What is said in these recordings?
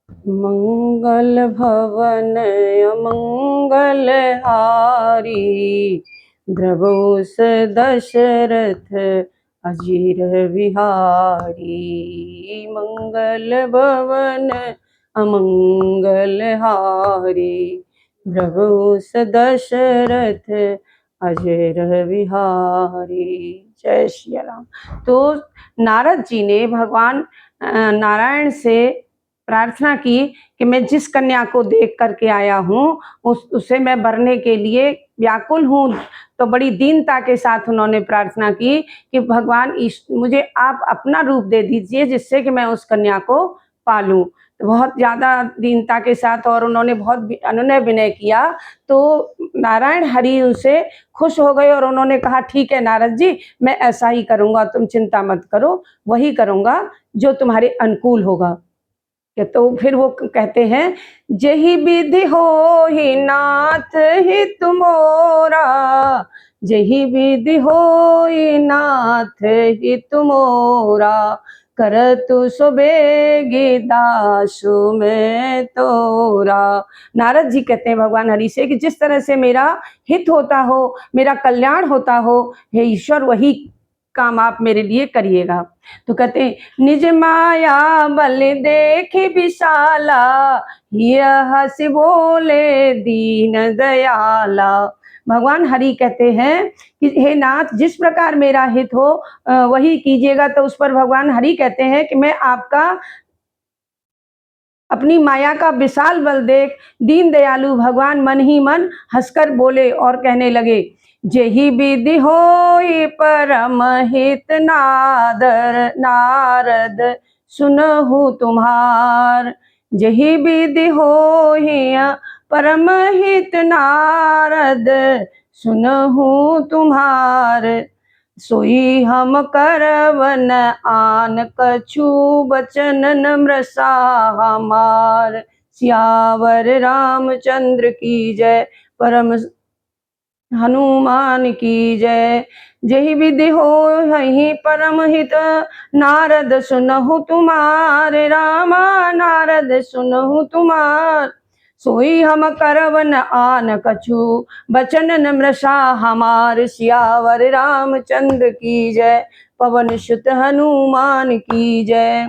मंगल भवन अमंगल हारी, द्रवो दशरथ अजीर विहारी। मंगल भवन अमंगल हारी, द्रवो दशरथ अजीर विहारी। जय श्री राम। तो नारद जी ने भगवान नारायण से प्रार्थना की कि मैं जिस कन्या को देख करके आया हूँ उसे मैं वरने के लिए व्याकुल हूँ। तो बड़ी दीनता के साथ उन्होंने प्रार्थना की कि भगवान मुझे आप अपना रूप दे दीजिए जिससे कि मैं उस कन्या को पालूं। तो बहुत ज़्यादा दीनता के साथ और उन्होंने बहुत अनुनय विनय किया। तो नारायण हरि उनसे खुश हो गए और उन्होंने कहा ठीक है नारद जी, मैं ऐसा ही करूँगा, तुम चिंता मत करो, वही करूँगा जो तुम्हारे अनुकूल होगा। तो फिर वो कहते हैं जही विधि हो ही नाथ हित मोरा, जही विधि हो ही नाथ हित मोरा, करतु सुबेगी दासु में तोरा। नारद जी कहते हैं भगवान हरि से कि जिस तरह से मेरा हित होता हो, मेरा कल्याण होता हो, हे ईश्वर वही काम आप मेरे लिए करिएगा। तो कहते हैं निज माया बल देखी विशाला, यह हंस बोले दीन दयाला। भगवान हरि कहते हैं कि हे नाथ जिस प्रकार मेरा हित हो वही कीजिएगा। तो उस पर भगवान हरि कहते हैं कि मैं आपका अपनी माया का विशाल बल देख दीन दयालु भगवान मन ही मन हंसकर बोले और कहने लगे जेहि विधि होई परम हित नादर नारद सुनहु तुम्हार, जेहि विधि होई परम हित नारद सुनहु तुम्हार, सोई हम करवन आन कछु बचन नम्रसा हमार। सियावर रामचंद्र की जय, परम हनुमान की जय। जही विधि हो ही परम हित नारद सुनहु तुम्हार, रामा नारद सुनहु तुम्हार, सोई हम करवन आन कछु बचन नम्रसा हमार। सियावर रामचंद्र की जय, पवन सुत हनुमान की जय।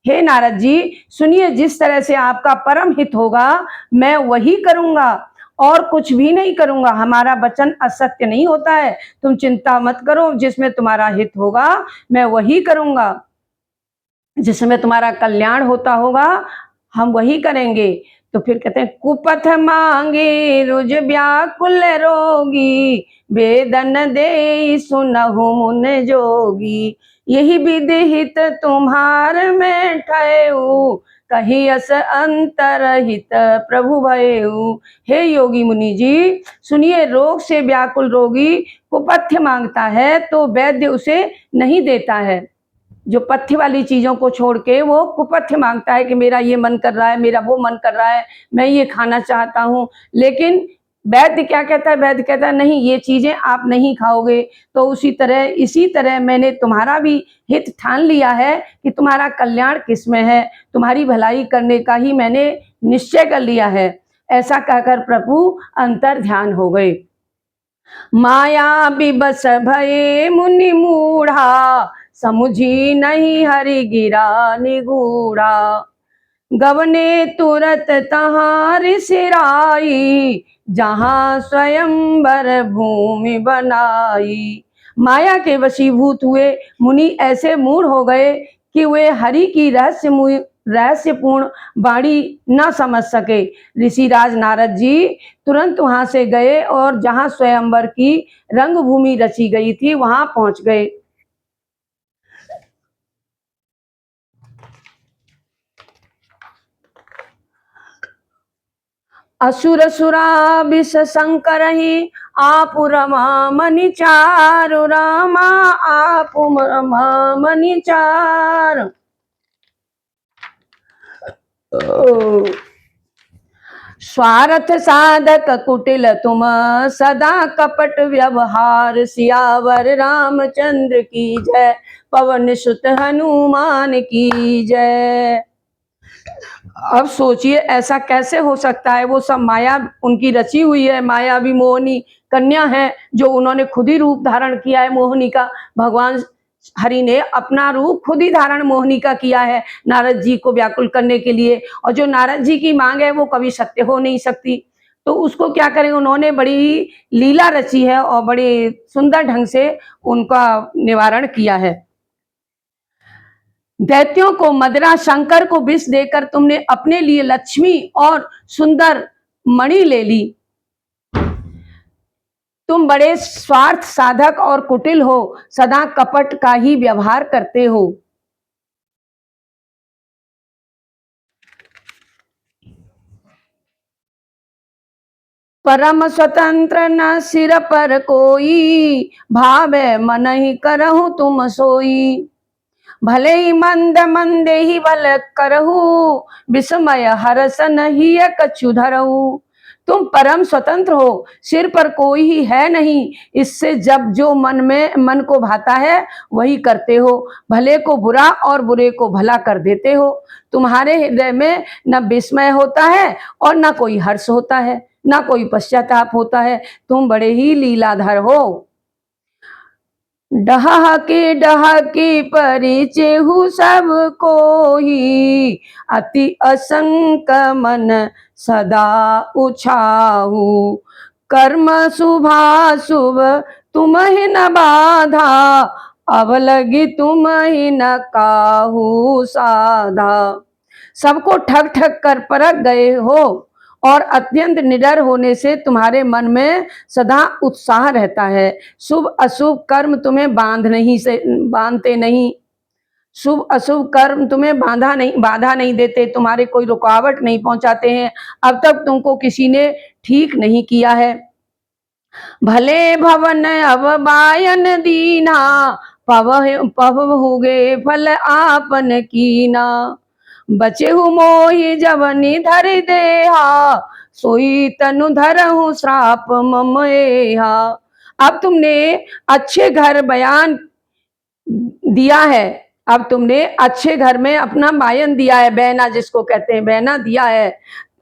हे नारद जी सुनिए, जिस तरह से आपका परम हित होगा मैं वही करूंगा और कुछ भी नहीं करूंगा। हमारा वचन असत्य नहीं होता है, तुम चिंता मत करो, जिसमें तुम्हारा हित होगा मैं वही करूंगा, जिसमें तुम्हारा कल्याण होता होगा हम वही करेंगे। तो फिर कहते हैं कुपथ मांगे रुज व्याकुल रोगी, वेदन दे सुनहु मुन जोगी, यही विधि हित तुम्हार में ठहु, कही अस अंतर हित प्रभु भयउ। हे योगी मुनि जी सुनिए, रोग से व्याकुल रोगी कुपथ्य मांगता है तो वैद्य उसे नहीं देता है। जो पथ्य वाली चीजों को छोड़ के वो कुपथ्य मांगता है कि मेरा ये मन कर रहा है, मेरा वो मन कर रहा है, मैं ये खाना चाहता हूँ, लेकिन वैद्य क्या कहता है? वैद्य कहता है नहीं ये चीजें आप नहीं खाओगे। तो इसी तरह मैंने तुम्हारा भी हित ठान लिया है कि तुम्हारा कल्याण किसमें है, तुम्हारी भलाई करने का ही मैंने निश्चय कर लिया है। ऐसा कहकर प्रभु अंतर ध्यान हो गए। माया बिबस भये मुनि मूढ़ा, समुझी नहीं हरि गिरा निगूढ़ा, गवने तुरत तहार सिराई, जहां स्वयंवर भूमि बनाई। माया के वशीभूत हुए मुनि ऐसे मूढ़ हो गए कि वे हरि की रहस्यपूर्ण वाणी न समझ सके। ऋषिराज नारद जी तुरंत वहां से गए और जहां स्वयंवर की रंगभूमि रची गई थी वहां पहुंच गए। असुर सुरा विष शंकर ही आप रमा मनि चारु, रामा आप रमा मनि चार। स्वार्थ साधक कुटिल तुम सदा कपट व्यवहार, सियावर रामचंद्र की जय, पवन सुत हनुमान की जय। अब सोचिए ऐसा कैसे हो सकता है, वो सब माया उनकी रची हुई है, माया भी मोहिनी कन्या है जो उन्होंने खुद ही रूप धारण किया है मोहिनी का। भगवान हरि ने अपना रूप खुद ही धारण मोहिनी का किया है नारद जी को व्याकुल करने के लिए, और जो नारद जी की मांग है वो कभी सत्य हो नहीं सकती, तो उसको क्या करें, उन्होंने बड़ी लीला रची है और बड़े सुंदर ढंग से उनका निवारण किया है। दैत्यों को मदिरा, शंकर को विष देकर तुमने अपने लिए लक्ष्मी और सुंदर मणि ले ली। तुम बड़े स्वार्थ साधक और कुटिल हो, सदा कपट का ही व्यवहार करते हो। परम स्वतंत्र न सिर पर कोई, भावे मन ही करहु तुम सोई। भले ही मंद मंदे ही बल करहु, विस्मय हरस नहीं कछु धरहु। तुम परम स्वतंत्र हो, सिर पर कोई ही है नहीं, इससे जब जो मन को भाता है वही करते हो। भले को बुरा और बुरे को भला कर देते हो। तुम्हारे हृदय में न विस्मय होता है और न कोई हर्ष होता है, न कोई पश्चाताप होता है। तुम बड़े ही लीलाधर हो। डहकी परिचेहु सब कोई, अति असंक मन सदा उछाहु। कर्म शुभाशुभ तुम ही न बाधा, अब लगी तुम ही न काहू साधा। सबको ठग ठग कर परख गए हो और अत्यंत निडर होने से तुम्हारे मन में सदा उत्साह रहता है। शुभ अशुभ कर्म तुम्हें बांधते नहीं, शुभ अशुभ कर्म तुम्हें बाधा नहीं देते, तुम्हारे कोई रुकावट नहीं पहुंचाते हैं। अब तक तुमको किसी ने ठीक नहीं किया है। भले भवन अब बायन दीना, पव हुगे फल आपन कीना। बचे हु मोहि जब निधर देहा, सोई तनु धरहु श्राप मम एहा। अब तुमने अच्छे घर बयान दिया है, अब तुमने अच्छे घर में अपना मायन दिया है, बहना जिसको कहते हैं, बहना दिया है।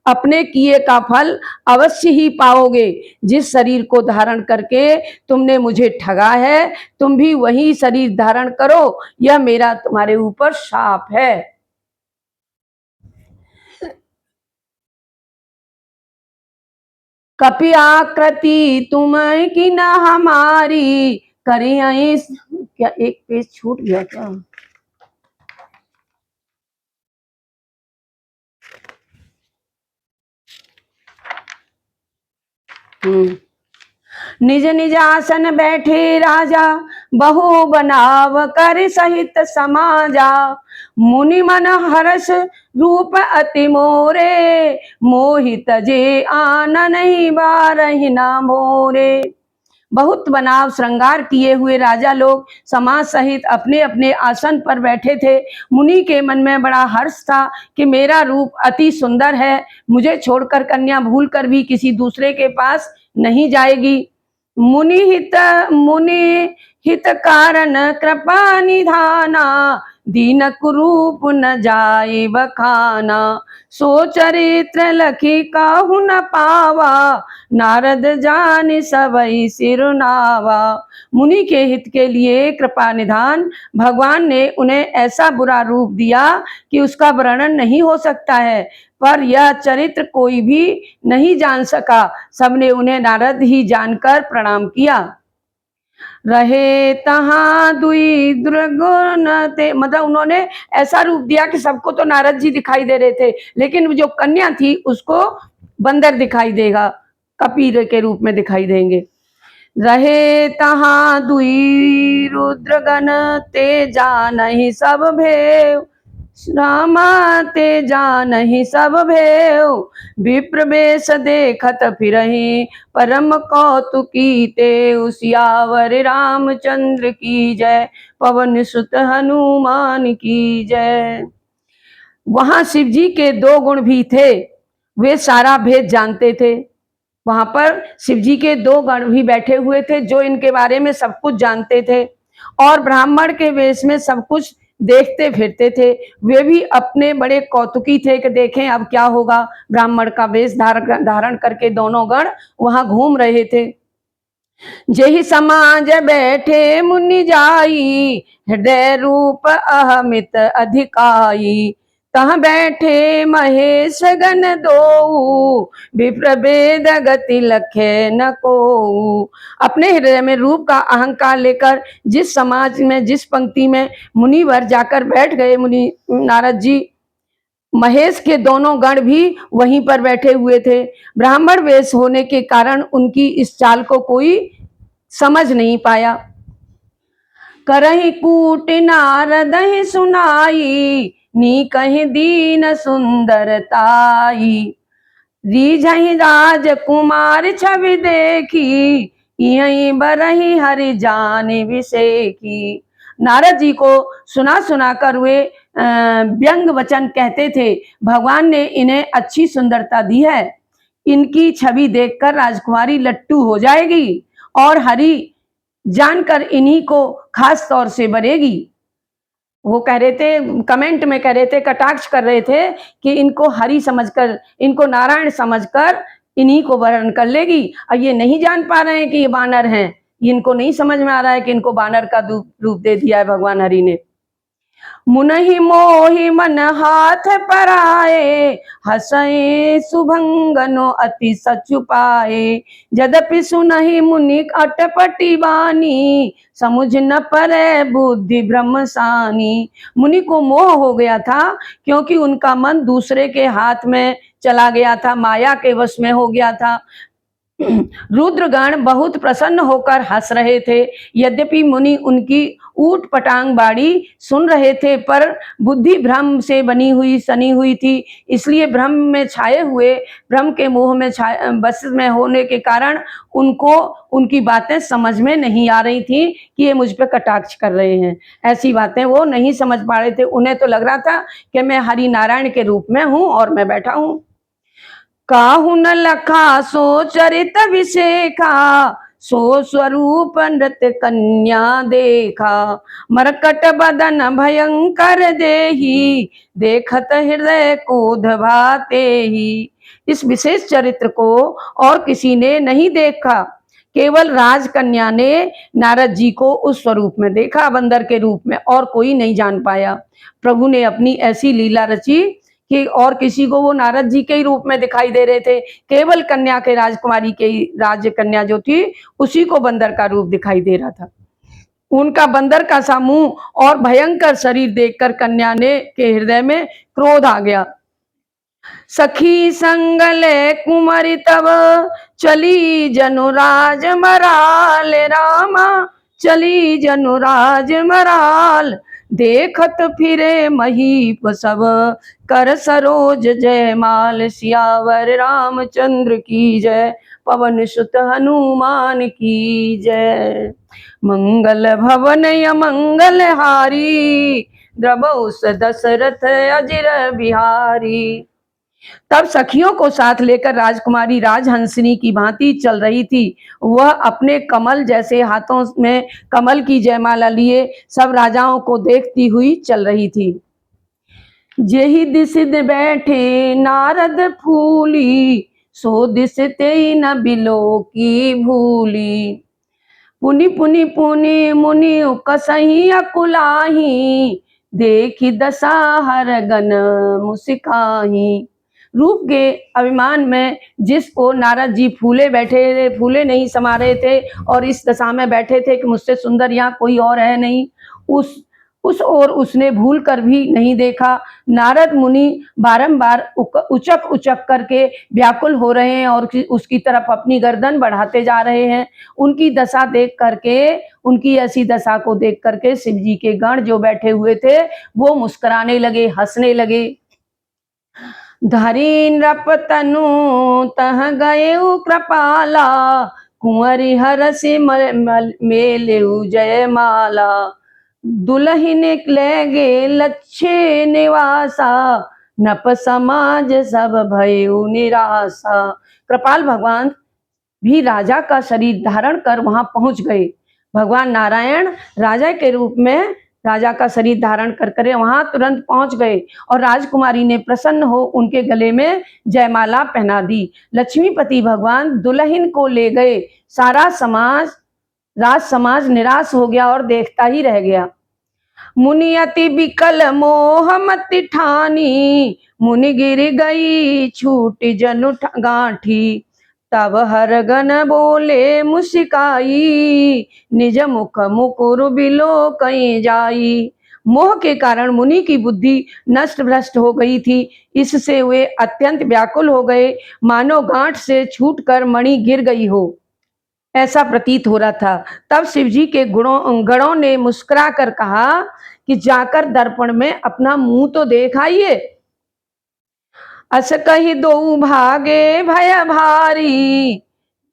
अपने किए का फल अवश्य ही पाओगे। जिस शरीर को धारण करके तुमने मुझे ठगा है, तुम भी वही शरीर धारण करो, यह मेरा तुम्हारे ऊपर शाप है। कपि आकृति तुम की न हमारी, करी क्या एक पेज छूट गया क्या? निज निज आसन बैठे राजा, बहु बनाव कर सहित समाजा। मुनि मन हर्ष रूप अति मोरे, मोहित जे आनन ही बारहि न मोरे। बहुत बनाव श्रृंगार किए हुए राजा लोग समाज सहित अपने अपने आसन पर बैठे थे। मुनि के मन में बड़ा हर्ष था कि मेरा रूप अति सुंदर है, मुझे छोड़कर कन्या भूलकर भी किसी दूसरे के पास नहीं जाएगी। मुनि हित कारण कृपा निधाना, दीन कुरूप न जाए बखाना। सो चरित्र लखी काहू न पावा, नारद जान सबई सिरुनावा। मुनि के हित के लिए कृपा निधान भगवान ने उन्हें ऐसा बुरा रूप दिया कि उसका वर्णन नहीं हो सकता है, पर यह चरित्र कोई भी नहीं जान सका। सबने उन्हें नारद ही जानकर प्रणाम किया। रहे तहां दुई दुर्गुण ते, मतलब उन्होंने ऐसा रूप दिया कि सबको तो नारद जी दिखाई दे रहे थे, लेकिन जो कन्या थी उसको बंदर दिखाई देगा, कपीर के रूप में दिखाई देंगे। रहे तहां दुई रुद्रगण, ते जानहि सब भेव। रामा ते जानहि सब भेव, विप्र बेश देखत फिरहि, परम कौतुकी ते उसियावर रामचंद्र की जय, पवन सुत हनुमान की जय। वहां शिव जी के 2 गुण भी थे, वे सारा भेद जानते थे। वहां पर शिव जी के 2 गण भी बैठे हुए थे जो इनके बारे में सब कुछ जानते थे, और ब्राह्मण के वेश में सब कुछ देखते फिरते थे। वे भी अपने बड़े कौतुकी थे कि देखें अब क्या होगा। ब्राह्मण का वेश धारण करके दोनों गण वहां घूम रहे थे। जेहि समाज बैठे मुनि जाई, हृदय रूप अहमित अधिकाई। तह बैठे महेश गण दो, विप्र वेद गति लखे न को। अपने हृदय में रूप का अहंकार लेकर जिस समाज में, जिस पंक्ति में मुनिवर जाकर बैठ गए, मुनि नारद जी, महेश के दोनों गण भी वहीं पर बैठे हुए थे। ब्राह्मण वेश होने के कारण उनकी इस चाल को कोई समझ नहीं पाया। करहि कूट नारद सुनाई, नी कहीं दीन सुंदरताई। रीझहि राजकुमार छवि देखी, यहीं बरही हरि जान विषेखी। नारद जी को सुना सुना कर वे व्यंग वचन कहते थे। भगवान ने इन्हें अच्छी सुंदरता दी है, इनकी छवि देखकर राजकुमारी लट्टू हो जाएगी और हरि जानकर इन्हीं को खास तौर से बनेगी। वो कह रहे थे, कमेंट में कह रहे थे, कटाक्ष कर रहे थे कि इनको हरि समझकर, इनको नारायण समझकर इन्हीं को वरण कर लेगी। और ये नहीं जान पा रहे हैं कि ये बानर हैं, इनको नहीं समझ में आ रहा है कि इनको बानर का रूप दे दिया है भगवान हरि ने। मुनहि मोहि मन हाथ पराए, हसए सुभंगनो अति सचुपाए। यद्यपि सुनहि मुनि अटपटी बानी, समुझ न परे बुद्धि ब्रह्म सानी। मुनि को मोह हो गया था क्योंकि उनका मन दूसरे के हाथ में चला गया था, माया के वश में हो गया था। रुद्रगण बहुत प्रसन्न होकर हंस रहे थे। यद्यपि मुनि उनकी ऊट पटांग बाड़ी सुन रहे थे, पर बुद्धि भ्रम से बनी हुई सनी हुई थी, इसलिए भ्रम में छाए हुए, भ्रम के मोह में बस में होने के कारण उनको उनकी बातें समझ में नहीं आ रही थी कि ये मुझ पे कटाक्ष कर रहे हैं। ऐसी बातें वो नहीं समझ पा रहे थे। उन्हें तो लग रहा था कि मैं हरि नारायण के रूप में हूं और मैं बैठा हूं। काहु न लखा सो चरित विशेखा, सो स्वरूप नृत कन्या देखा। मरकट बदन भयंकर देही, देखत हृदय क्रोध भाते ही। इस विशेष चरित्र को और किसी ने नहीं देखा, केवल राजकन्या ने नारद जी को उस स्वरूप में देखा, बंदर के रूप में, और कोई नहीं जान पाया। प्रभु ने अपनी ऐसी लीला रची कि और किसी को वो नारद जी के ही रूप में दिखाई दे रहे थे, केवल कन्या के, राजकुमारी के, राजकन्या जो थी उसी को बंदर का रूप दिखाई दे रहा था। उनका बंदर का सा मुंह और भयंकर शरीर देखकर कन्या ने के हृदय में क्रोध आ गया। सखी संगले कुमारी तब, चली जनुराज मराल। रामा चली जनुराज मराल, देखत फिरे महीप सब, कर सरोज जय माल। सियावर रामचंद्र की जय, पवन सुत हनुमान की जय। मंगल भवन अमंगल हारी, द्रबहुस दशरथ अजिर बिहारी। तब सखियों को साथ लेकर राजकुमारी राजहंसिनी की भांति चल रही थी। वह अपने कमल जैसे हाथों में कमल की जयमाला लिए सब राजाओं को देखती हुई चल रही थी। जेहि दिस बैठे नारद फूली, सो दिस ते न बिलो की भूली। पुनि पुनि पुनि मुनि कसही अकुलाही, देखी दशा हर गन मुसिकाही। रूप के अभिमान में जिसको नारद जी फूले बैठे थे, फूले नहीं समा रहे थे और इस दशा में बैठे थे कि मुझसे सुंदर यहाँ कोई और है नहीं, उस ओर उसने भूल कर भी नहीं देखा। नारद मुनि बारंबार उचक उचक करके व्याकुल हो रहे हैं और उसकी तरफ अपनी गर्दन बढ़ाते जा रहे हैं। उनकी दशा देख करके, उनकी ऐसी दशा को देख करके शिव जी के गण जो बैठे हुए थे वो मुस्कुराने लगे, हंसने लगे। धरी नृपतनु तह गए कृपाला, कुंवरी हरसि मेलेउ जयमाला। दुल्हिन ले गे लच्छे निवासा, नप समाज सब भयउ निराशा। कृपाल भगवान भी राजा का शरीर धारण कर वहां पहुंच गए। भगवान नारायण राजा के रूप में राजा का शरीर धारण कर कर वहां तुरंत पहुंच गए और राजकुमारी ने प्रसन्न हो उनके गले में जयमाला पहना दी। लक्ष्मीपति भगवान दुल्हन को ले गए। सारा समाज, राज समाज निराश हो गया और देखता ही रह गया। मुनि अति विकल मोह मति ठानी, मुनि गिर गई छूट जनु गांठी। तब हर गण बोले मुस्काई, निज मुख मुकुर बिलो कहीं जाई। मोह के कारण मुनि की बुद्धि नष्ट भ्रष्ट हो गई थी। इससे वे अत्यंत व्याकुल हो गए, मानो गांठ से छूटकर मणि गिर गई हो, ऐसा प्रतीत हो रहा था। तब शिवजी के गणों ने मुस्कुरा कर कहा कि जाकर दर्पण में अपना मुंह तो देख आइए। अस कही दो भागे भय भारी,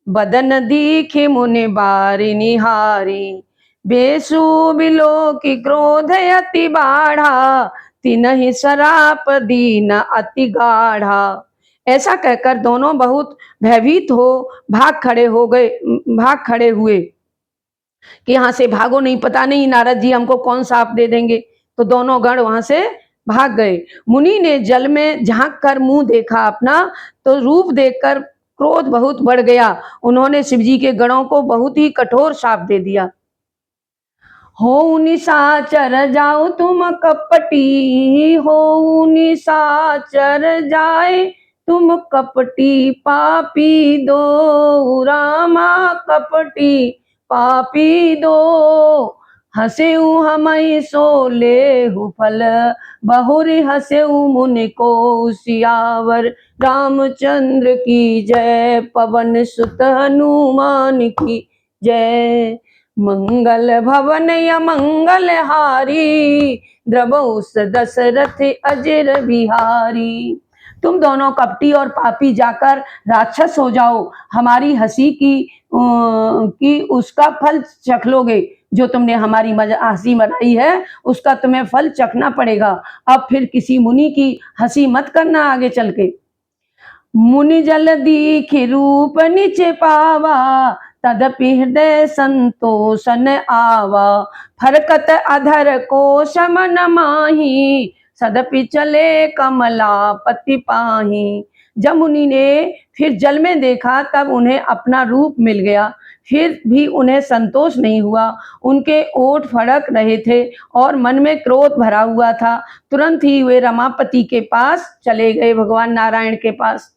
बदन दीखे मुनि बारी निहारी। बेसु बिलो की क्रोध अति बाढ़ा, तिनहि सराप दीन अति गाढ़ा। ऐसा कहकर दोनों बहुत भयभीत हो भाग खड़े हुए कि यहाँ से भागो, नहीं पता नहीं नारद जी हमको कौन सा आप दे देंगे। तो दोनों गण वहां से भाग गए। मुनि ने जल में झांक कर मुंह देखा अपना, तो रूप देखकर क्रोध बहुत बढ़ गया। उन्होंने शिवजी के गणों को बहुत ही कठोर शाप दे दिया। हो निशाचर जाओ तुम कपटी, हो निशाचर जाए तुम कपटी। पापी दो रामा कपटी पापी दो, हसेऊ हमई सो लेहु फल। बहुरी हसेऊ मुनि को सियावर, रामचंद्र की जय, पवन सुत हनुमान की जय। मंगल भवन या मंगल हारी, द्रवोस दशरथ अजर बिहारी। तुम दोनों कपटी और पापी जाकर राक्षस हो जाओ, हमारी हंसी की उसका फल चख लोगे। जो तुमने हमारी हंसी मनाई है उसका तुम्हें फल चखना पड़ेगा। अब फिर किसी मुनि की हंसी मत करना आगे चल के। मुनि जल दीखि रूप नीचे पावा, तदपि हृदय संतोषन आवा। फरकत अधर को समन माही, सदपि चले कमलापति पाही। जब मुनि ने फिर जल में देखा तब उन्हें अपना रूप मिल गया, फिर भी उन्हें संतोष नहीं हुआ। उनके ओठ फड़क रहे थे और मन में क्रोध भरा हुआ था। तुरंत ही वे रमापति के पास चले गए, भगवान नारायण के पास।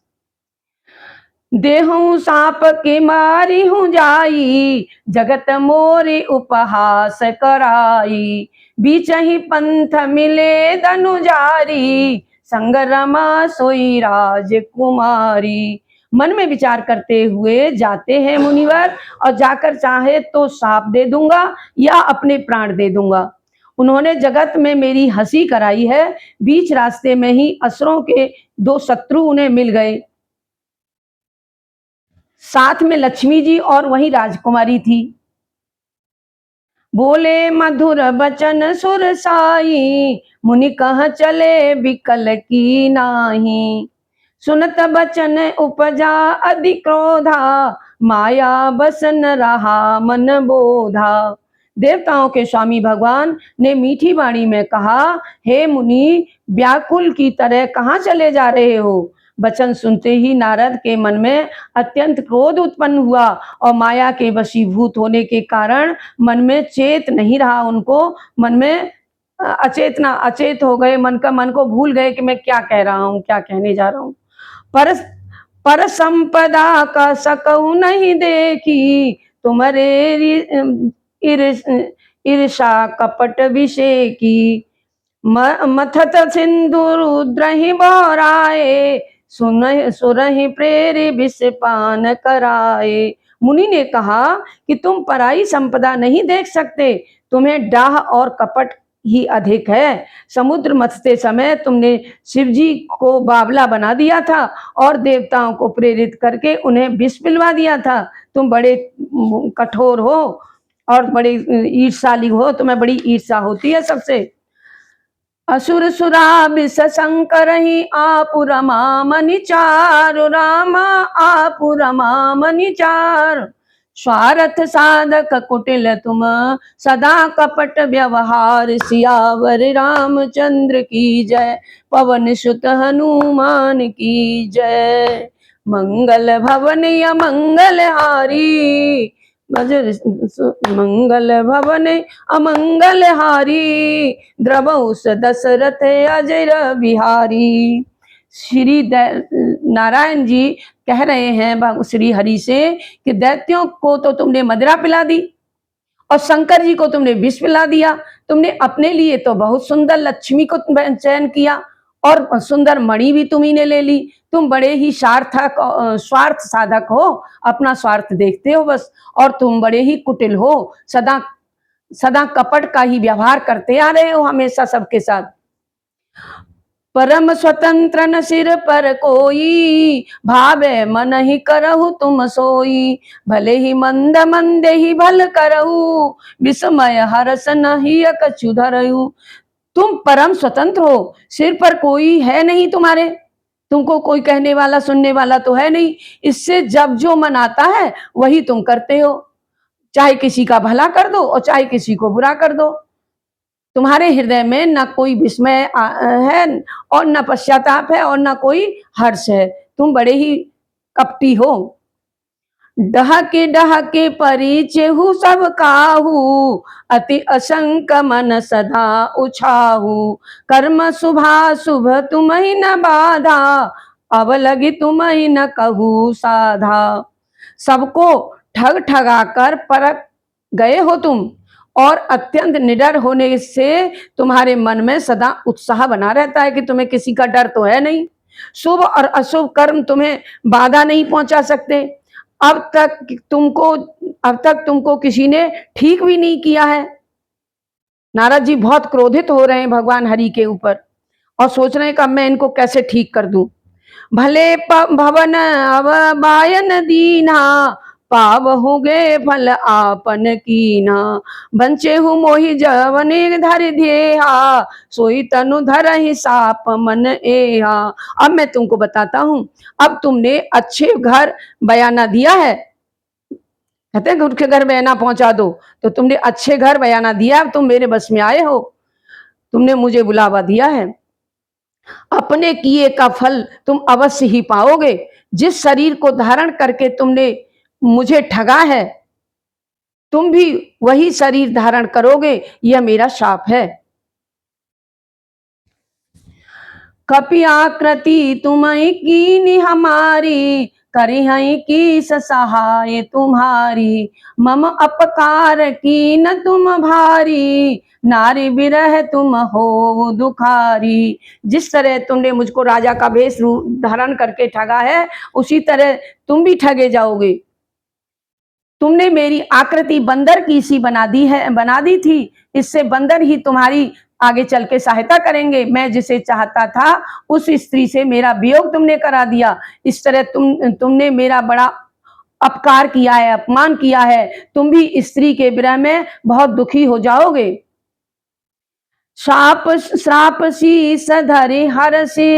देहूं सांप के मारी हूँ जाई, जगत मोरी उपहास कराई। बीच ही पंथ मिले धनुजारी, संग रमा सोई राजकुमारी। मन में विचार करते हुए जाते हैं मुनिवर, और जाकर चाहे तो सांप दे दूंगा या अपने प्राण दे दूंगा। उन्होंने जगत में मेरी हंसी कराई है। बीच रास्ते में ही असुरों के दो शत्रु उन्हें मिल गए, साथ में लक्ष्मी जी और वही राजकुमारी थी। बोले मधुर बचन सुर साई, मुनि कह चले विकल की नाही। सुनत बचन उपजा अधि क्रोधा, माया बसन रहा मन बोधा। देवताओं के स्वामी भगवान ने मीठी वाणी में कहा, हे मुनि, व्याकुल की तरह कहाँ चले जा रहे हो। वचन सुनते ही नारद के मन में अत्यंत क्रोध उत्पन्न हुआ और माया के वशीभूत होने के कारण मन में चेत नहीं रहा। उनको मन में अचेत हो गए, मन को भूल गए कि मैं क्या कह रहा हूँ, क्या कहने जा रहा हूँ। पर संपदा का सकऊ नहीं देखी, तुम्हारे ईर्षा कपट विषय की। मथत सिंधु रुद्र ही बोराए, सुरहि प्रेरी विषपान कराए। मुनि ने कहा कि तुम पराई संपदा नहीं देख सकते, तुम्हें डाह और कपट ही अधिक है। समुद्र मथते समय तुमने शिवजी को बावला बना दिया था और देवताओं को प्रेरित करके उन्हें विष पिलवा दिया था। तुम बड़े कठोर हो और बड़े ईर्ष्यालु हो, तुम्हें बड़ी ईर्ष्या होती है सबसे। असुर सुरा विष शंकर ही आपु रमा मनि चारु, रामा आपु रमा मनि चारु। स्वार्थ साधक कुटिल तुम, सदा कपट व्यवहार। सियावर रामचंद्र की जय, पवन सुत हनुमान की जय। मंगल भवन या मंगल हारी, मंगल भवन अमंगल हारी, द्रवहु दशरथ अजर बिहारी। श्री नारायण जी कह रहे हैं श्री हरि से कि दैत्यों को तो तुमने मदिरा पिला दी और शंकर जी को तुमने विष पिला दिया। तुमने अपने लिए तो बहुत सुंदर लक्ष्मी को चयन किया और सुंदर मणि भी तुम्ही ने ले ली। तुम बड़े ही स्वार्थ साधक हो, अपना स्वार्थ देखते हो बस, और तुम बड़े ही कुटिल हो, सदा सदा कपट का ही व्यवहार करते आ रहे हो हमेशा सबके साथ। परम स्वतंत्र न सिर पर कोई, भावे मन ही करहु तुम सोई। भले ही मंद मंदे ही भल करहु, विस्मय हरस नहीं कछु धरहु। तुम परम स्वतंत्र हो, सिर पर कोई है नहीं तुम्हारे, तुमको कोई कहने वाला सुनने वाला तो है नहीं। इससे जब जो मन आता है वही तुम करते हो, चाहे किसी का भला कर दो और चाहे किसी को बुरा कर दो। तुम्हारे हृदय में न कोई विस्मय है और न पश्चाताप है और न कोई हर्ष है। तुम बड़े ही कपटी हो। डहके डहके परिचेहु सब काहू, अति असंक मन सदा उछाहू। कर्म शुभा शुभ तुम्हि न बाधा, अब लगी तुम्हि न कहू साधा। सबको ठग ठगा कर परख गए हो तुम, और अत्यंत निडर होने से तुम्हारे मन में सदा उत्साह बना रहता है कि तुम्हें किसी का डर तो है नहीं। शुभ और अशुभ कर्म तुम्हें बाधा नहीं पहुंचा सकते। अब तक तुमको किसी ने ठीक भी नहीं किया है। नारद जी बहुत क्रोधित हो रहे हैं भगवान हरि के ऊपर और सोच रहे हैं कि अब मैं इनको कैसे ठीक कर दूं। भले भवन अवबायन दीना, पावहुगे फल आपन कीना। बंचे हु मोहि जवने धर ध्येहा, सोई तनु धर ही साप मन एहा। अब मैं तुमको बताता हूं। अब तुमने अच्छे घर बयाना दिया है, कहते हैं कि उनके घर बयाना पहुंचा दो, तो तुमने अच्छे घर बयाना दिया, तुम मेरे बस में आए हो, तुमने मुझे बुलावा दिया है। अपने किए का फल तुम अवश्य ही पाओगे। जिस शरीर को धारण करके तुमने मुझे ठगा है, तुम भी वही शरीर धारण करोगे, यह मेरा शाप है। कपि आकृति तुम्हें कीनी हमारी, करी हई की सहाय तुम्हारी। मम अपकार की न तुम भारी, नारी विरह तुम हो दुखारी। जिस तरह तुमने मुझको राजा का भेष धारण करके ठगा है, उसी तरह तुम भी ठगे जाओगे। तुमने मेरी आकृति बंदर की सी बना दी थी, इससे बंदर ही तुम्हारी आगे चल के सहायता करेंगे। मैं जिसे चाहता था उस स्त्री से मेरा वियोग तुमने करा दिया। इस तरह तुमने मेरा बड़ा अपकार किया है, अपमान किया है। तुम भी स्त्री के विरह में बहुत दुखी हो जाओगे। श्राप शीस धरि हर से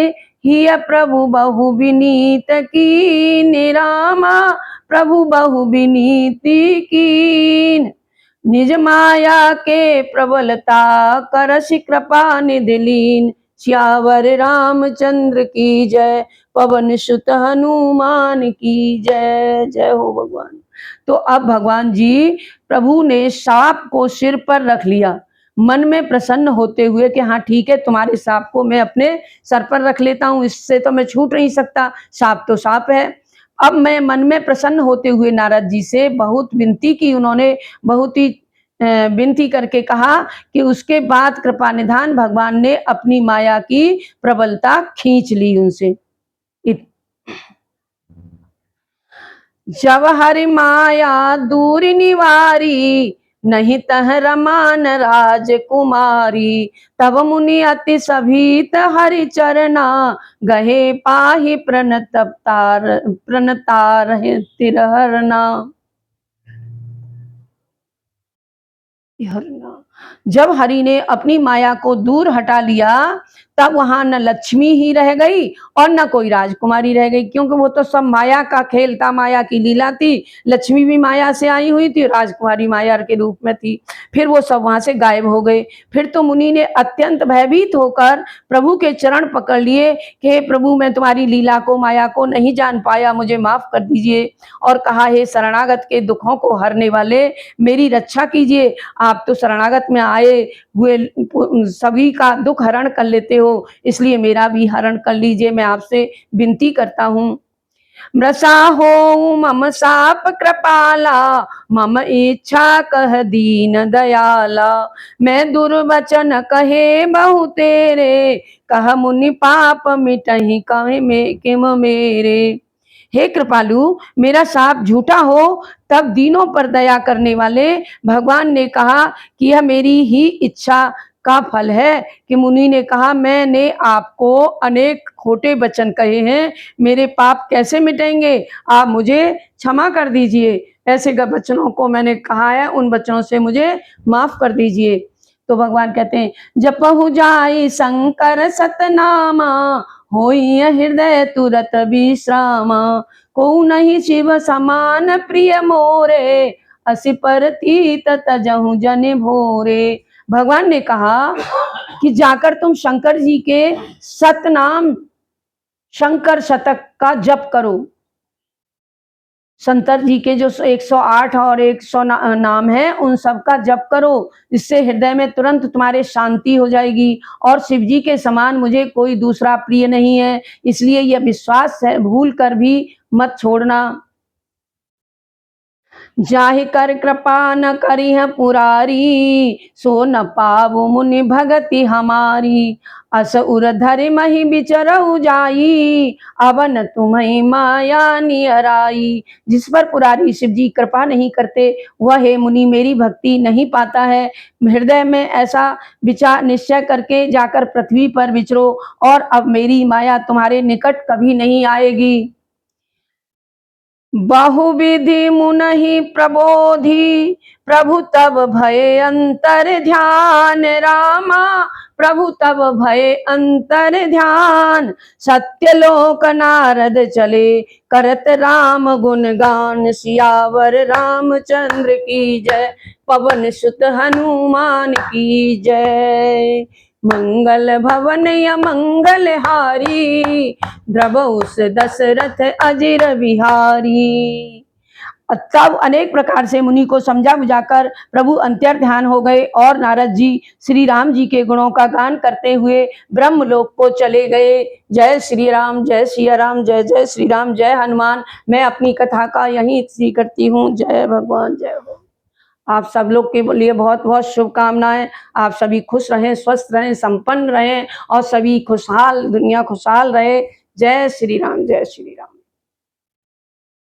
हिय प्रभु बहु विनीत की निरामा। प्रभु बहु विनीति कीन, निज माया के प्रबलता करसि कृपा निधि लीन। श्यावर रामचंद्र की जय, पवन सुत हनुमान की जय। जय हो भगवान। तो अब भगवान जी प्रभु ने सांप को सिर पर रख लिया, मन में प्रसन्न होते हुए कि हाँ ठीक है, तुम्हारे सांप को मैं अपने सर पर रख लेता हूं, इससे तो मैं छूट नहीं सकता, सांप तो सांप है। अब मैं मन में प्रसन्न होते हुए नारद जी से बहुत विनती की। उन्होंने बहुत ही विनती करके कहा कि उसके बाद कृपा निधान भगवान ने अपनी माया की प्रबलता खींच ली उनसे। जब हरि माया दूर निवारी, नहीं तह रमान राजकुमारी। तब मुनि अति सभीत हरि चरना, गहे पाहि प्रणतार तिरहरना। जब हरि ने अपनी माया को दूर हटा लिया तब वहां न लक्ष्मी ही रह गई और न कोई राजकुमारी रह गई, क्योंकि वो तो सब माया का खेल था, माया की लीला थी। लक्ष्मी भी माया से आई हुई थी, राजकुमारी माया के रूप में थी। फिर वो सब वहां से गायब हो गए। फिर तो मुनि ने अत्यंत भयभीत होकर प्रभु के चरण पकड़ लिए कि हे प्रभु, मैं तुम्हारी लीला को, माया को नहीं जान पाया, मुझे माफ कर दीजिए। और कहा, हे शरणागत के दुखों को हरने वाले, मेरी रक्षा कीजिए। आप तो शरणागत में आए हुए सभी का दुख हरण कर लेते हो, इसलिए मेरा भी हरण कर लीजिए, मैं आपसे विनती करता हूँ। मृषा हो मम साप कृपाला, मम इच्छा कह दीन दयाला। मैं दुर्वचन कहे बहु तेरे, कह मुनि पाप मिटहि कहे में किम मेरे। हे कृपालु, मेरा साप झूठा हो तब दीनों पर दया करने वाले भगवान ने कहा कि यह मेरी ही इच्छा का फल है कि मुनि ने कहा, मैंने आपको अनेक खोटे वचन कहे हैं, मेरे पाप कैसे मिटेंगे, आप मुझे क्षमा कर दीजिए। ऐसे वचनों को मैंने कहा है, उन वचनों से मुझे माफ कर दीजिए। तो भगवान कहते हैं, जपहु जाई शंकर सतनामा, होई हृदय तुरत विश्रामा। को नहीं शिव समान प्रिय मोरे, असि पर तीत तजहु जन भोरे। भगवान ने कहा कि जाकर तुम शंकर जी के सतनाम, शंकर शतक का जप करो। शंकर जी के जो 108 और 100 नाम है, उन सब का जप करो, इससे हृदय में तुरंत तुम्हारे शांति हो जाएगी। और शिव जी के समान मुझे कोई दूसरा प्रिय नहीं है, इसलिए यह विश्वास है भूल कर भी मत छोड़ना। जाहि कर कृपा न करिह पुरारी, सो न पावु मुनि भगति हमारी। अस उर धरि मही बिचरहु जाई, अवन तुम्हि माया नियराई। जिस पर पुरारी शिव जी कृपा नहीं करते, वह हे मुनि मेरी भक्ति नहीं पाता है। हृदय में ऐसा विचार निश्चय करके जाकर पृथ्वी पर विचरो, और अब मेरी माया तुम्हारे निकट कभी नहीं आएगी। बहुविधि मुनहि प्रबोधि, प्रभु तब भय अंतर ध्यान। रामा, प्रभु तब भय अंतर ध्यान। सत्यलोक नारद चले, करत राम गुणगान। सियावर रामचंद्र की जय, पवन सुत हनुमान की जय। मंगल भवन या मंगल हारी, द्रवउस दशरथ अजिर बिहारी। तब अनेक प्रकार से मुनि को समझा बुझाकर प्रभु अंतर ध्यान हो गए और नारद जी श्री राम जी के गुणों का गान करते हुए ब्रह्मलोक को चले गए। जय श्री राम, जय सिया राम, जय जय श्री राम, जय हनुमान। मैं अपनी कथा का यहीं इति करती हूँ। जय भगवान, जय हो। आप सब लोग के लिए बहुत बहुत शुभकामनाएं। आप सभी खुश रहें, स्वस्थ रहें, संपन्न रहें और सभी खुशहाल, दुनिया खुशहाल रहे। जय श्री राम, जय श्री राम।